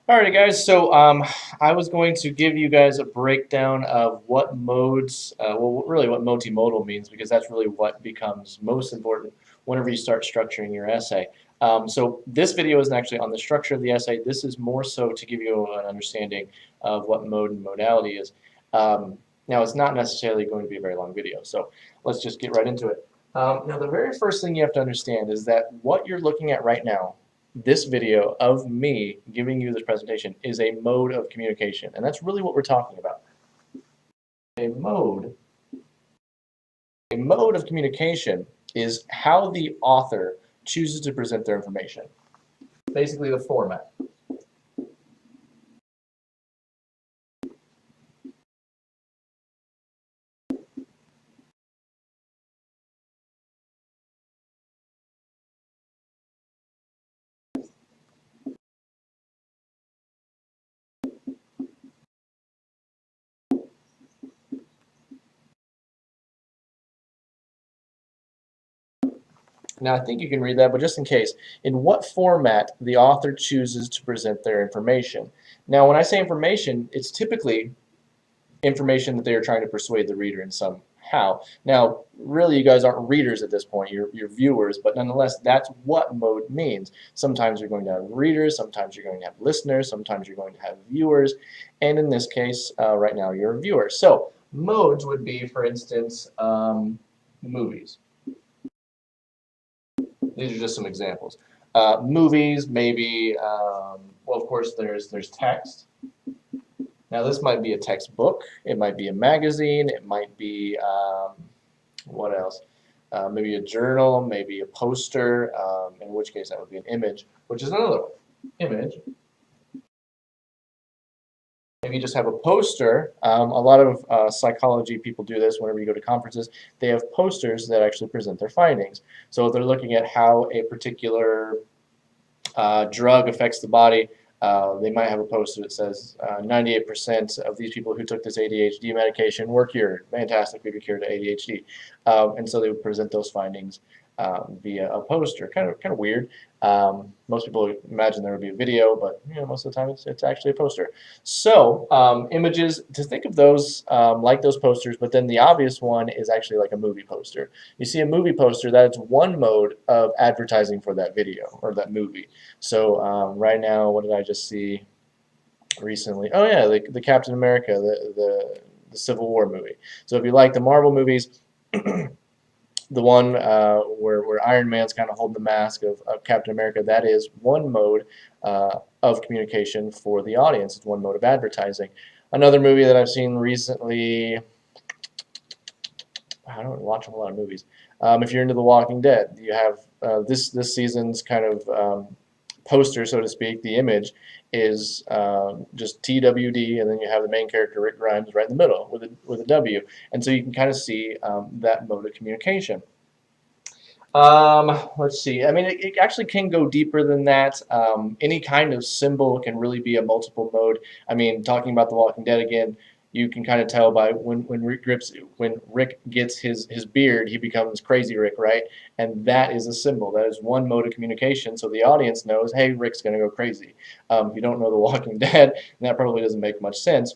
Alrighty, guys. So I was going to give you guys a breakdown of what modes, well, really what multimodal means, because that's really what becomes most important whenever you start structuring your essay. So this video isn't actually on the structure of the essay. This is more so to give you an understanding of what mode and modality is. Now, it's not necessarily going to be a very long video, so let's just get right into it. Now, the very first thing you have to understand is that what you're looking at right now, this video of me giving you this presentation, is a mode of communication, and that's really what we're talking about. A mode, a mode of communication is how the author chooses to present their information. Basically the format. Now, I think you can read that, but just in case, in what format the author chooses to present their information. Now, when I say information, it's typically information that they are trying to persuade the reader in somehow. Now, really, you guys aren't readers at this point, you're viewers, but nonetheless, that's what mode means. Sometimes you're going to have readers, sometimes you're going to have listeners, sometimes you're going to have viewers, and in this case, right now, you're a viewer. So, modes would be, for instance, movies. These are just some examples. Movies, maybe, well, of course, there's text. Now, this might be a textbook, it might be a magazine, it might be, what else? Maybe a journal, maybe a poster, in which case that would be an image, which is another one. Image. If you just have a poster, a lot of psychology people do this whenever you go to conferences. They have posters that actually present their findings. So if they're looking at how a particular drug affects the body, they might have a poster that says 98% of these people who took this ADHD medication were cured. Fantastic, we were cured of ADHD. And so they would present those findings via a poster. Kind of weird. Most people imagine there would be a video, but most of the time it's actually a poster. So images, to think of those like those posters, but then the obvious one is actually like a movie poster. You see a movie poster, that's one mode of advertising for that video or that movie. So right now, what did I just see recently? Oh yeah, the Captain America, the Civil War movie. So if you like the Marvel movies, the one where Iron Man's kind of holding the mask of Captain America, that is one mode of communication for the audience. It's one mode of advertising. Another movie that I've seen recently, I don't watch a lot of movies. If you're into The Walking Dead, you have this season's kind of poster, so to speak. The image is just TWD, and then you have the main character Rick Grimes right in the middle with a W, and so you can kind of see that mode of communication. Let's see. I mean, it actually can go deeper than that. Any kind of symbol can really be a multiple mode. I mean, talking about The Walking Dead again, you can kind of tell by when Rick gets his beard, he becomes Crazy Rick, right? And that is a symbol. That is one mode of communication, so the audience knows, hey, Rick's going to go crazy. If you don't know The Walking Dead, that probably doesn't make much sense.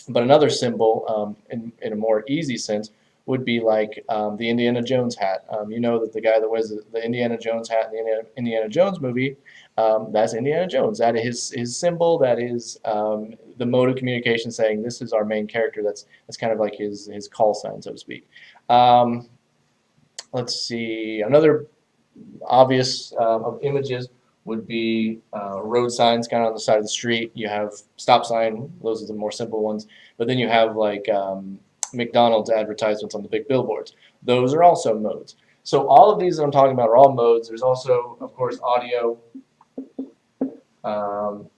But another symbol, in a more easy sense, would be like the Indiana Jones hat. You know that the guy that wears the Indiana Jones hat in the Indiana Jones movie, that's Indiana Jones. That is his symbol. That is the mode of communication saying this is our main character. That's kind of like his call sign, so to speak. Um, let's see. Another obvious of images would be road signs kind of on the side of the street. You have stop sign, those are the more simple ones. But then you have like McDonald's advertisements on the big billboards. Those are also modes. So all of these that I'm talking about are all modes. There's also, of course, audio,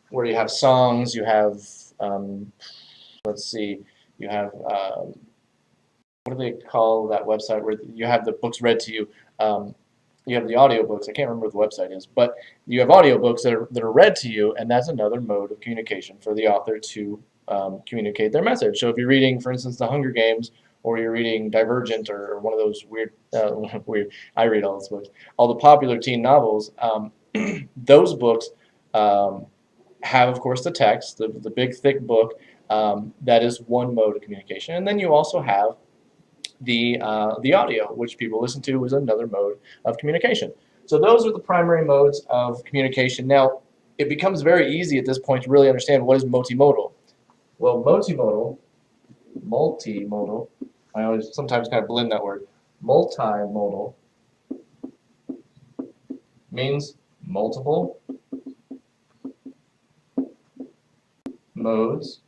where you have songs, you have, let's see, you have, what do they call that website where you have the books read to you? You have the audiobooks. I can't remember what the website is, but you have audiobooks that are read to you, and that's another mode of communication for the author to communicate their message. So if you're reading, for instance, The Hunger Games, or you're reading Divergent, or one of those weird. I read all the popular teen novels. Those books. Um, have, of course, the text, the big thick book. That is one mode of communication. And then you also have the audio, which people listen to, is another mode of communication. So those are the primary modes of communication. Now, it becomes very easy at this point to really understand what is multimodal. Well, multimodal, I always sometimes kind of blend that word. Multimodal means multiple modes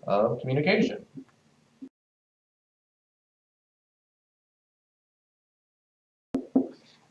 of communication.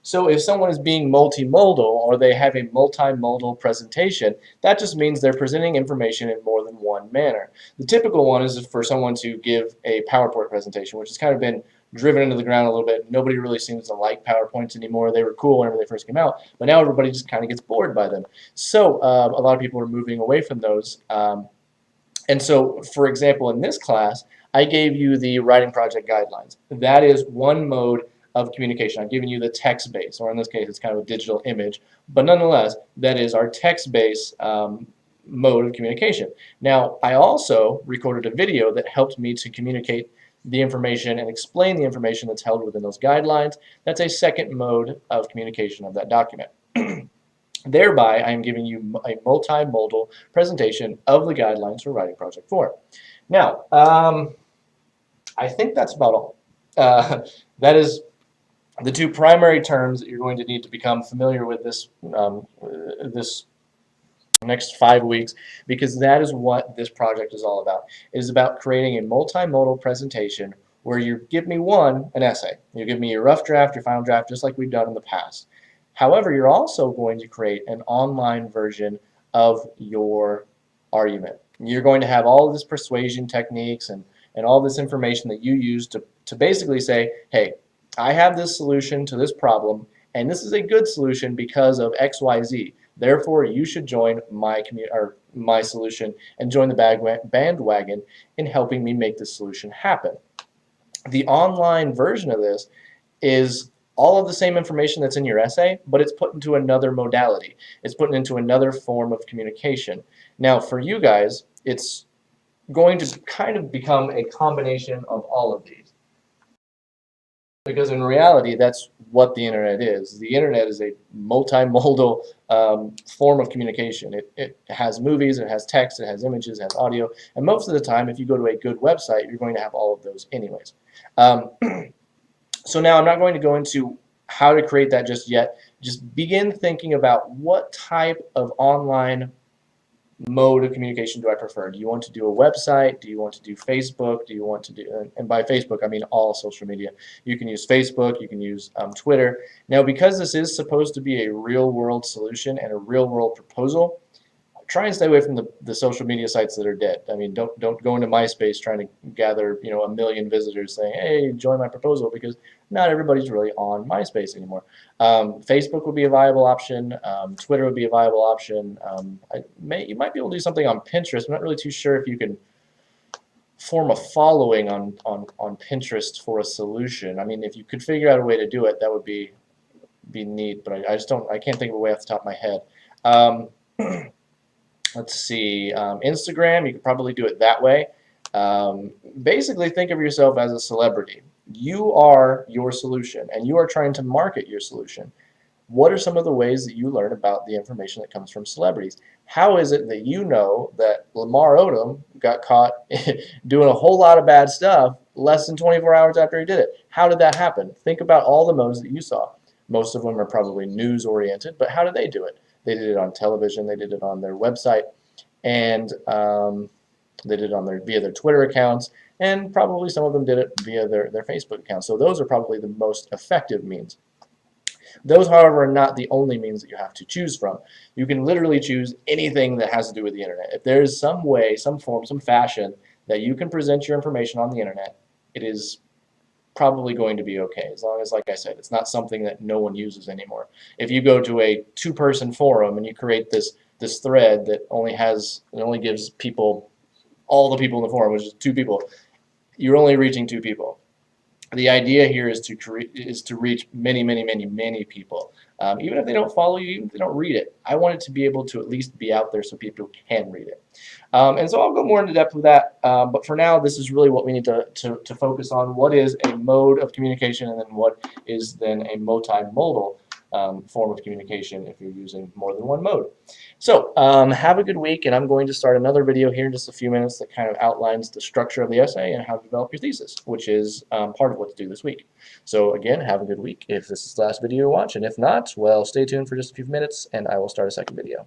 So if someone is being multimodal or they have a multimodal presentation, that just means they're presenting information in more than one manner. The typical one is for someone to give a PowerPoint presentation, which has kind of been driven into the ground a little bit. Nobody really seems to like PowerPoints anymore. They were cool whenever they first came out, but now everybody just kind of gets bored by them. So a lot of people are moving away from those. And so, for example, in this class, I gave you the writing project guidelines. That is one mode of communication. I've given you the text base, or in this case, it's kind of a digital image, but nonetheless, that is our text base mode of communication. Now, I also recorded a video that helped me to communicate the information and explain the information that's held within those guidelines. That's a second mode of communication of that document. Thereby, I am giving you a multimodal presentation of the guidelines for Writing Project 4. Now, I think that's about all. That is the two primary terms that you're going to need to become familiar with this next 5 weeks, because that is what this project is all about. It is about creating a multimodal presentation where you give me an essay. You give me your rough draft, your final draft, just like we've done in the past. However, you're also going to create an online version of your argument. You're going to have all of this persuasion techniques and all this information that you use to basically say, hey, I have this solution to this problem, and this is a good solution because of XYZ. Therefore, you should join my solution and join the bandwagon in helping me make this solution happen. The online version of this is all of the same information that's in your essay, but it's put into another modality. It's put into another form of communication. Now, for you guys, it's going to kind of become a combination of all of these. Because in reality, that's what the internet is. The internet is a multimodal form of communication. It has movies, it has text, it has images, it has audio, and most of the time, if you go to a good website, you're going to have all of those anyways. So now I'm not going to go into how to create that just yet. Just begin thinking about what type of online mode of communication do I prefer? Do you want to do a website? Do you want to do Facebook? Do you want to do, and by Facebook I mean all social media. You can use Facebook, you can use Twitter. Now, because this is supposed to be a real world solution and a real world proposal, try and stay away from the social media sites that are dead. I mean, don't go into MySpace trying to gather 1 million visitors saying, hey, join my proposal, because not everybody's really on MySpace anymore. Facebook would be a viable option. Twitter would be a viable option. You might be able to do something on Pinterest. I'm not really too sure if you can form a following on Pinterest for a solution. I mean, if you could figure out a way to do it, that would be neat, but I can't think of a way off the top of my head. Let's see, Instagram, you could probably do it that way. Basically, think of yourself as a celebrity. You are your solution, and you are trying to market your solution. What are some of the ways that you learn about the information that comes from celebrities? How is it that you know that Lamar Odom got caught doing a whole lot of bad stuff less than 24 hours after he did it? How did that happen? Think about all the modes that you saw. Most of them are probably news-oriented, but how did they do it? They did it on television, they did it on their website, and they did it via their Twitter accounts, and probably some of them did it via their Facebook accounts. So those are probably the most effective means. Those, however, are not the only means that you have to choose from. You can literally choose anything that has to do with the internet. If there is some way, some form, some fashion that you can present your information on the internet, it is probably going to be okay, as long as, like I said, it's not something that no one uses anymore. If you go to a two-person forum and you create this thread that only gives people, all the people in the forum, which is 2 people, you're only reaching 2 people. The idea here is to reach many, many, many, many people. Even if they don't follow you, even if they don't read it. I want it to be able to at least be out there so people can read it. And so I'll go more into depth with that, but for now, this is really what we need to focus on. What is a mode of communication, and then what is then a multimodal form of communication if you're using more than one mode. So have a good week, and I'm going to start another video here in just a few minutes that kind of outlines the structure of the essay and how to develop your thesis, which is part of what to do this week. So again, have a good week if this is the last video you watch, and if not, well, stay tuned for just a few minutes, and I will start a second video.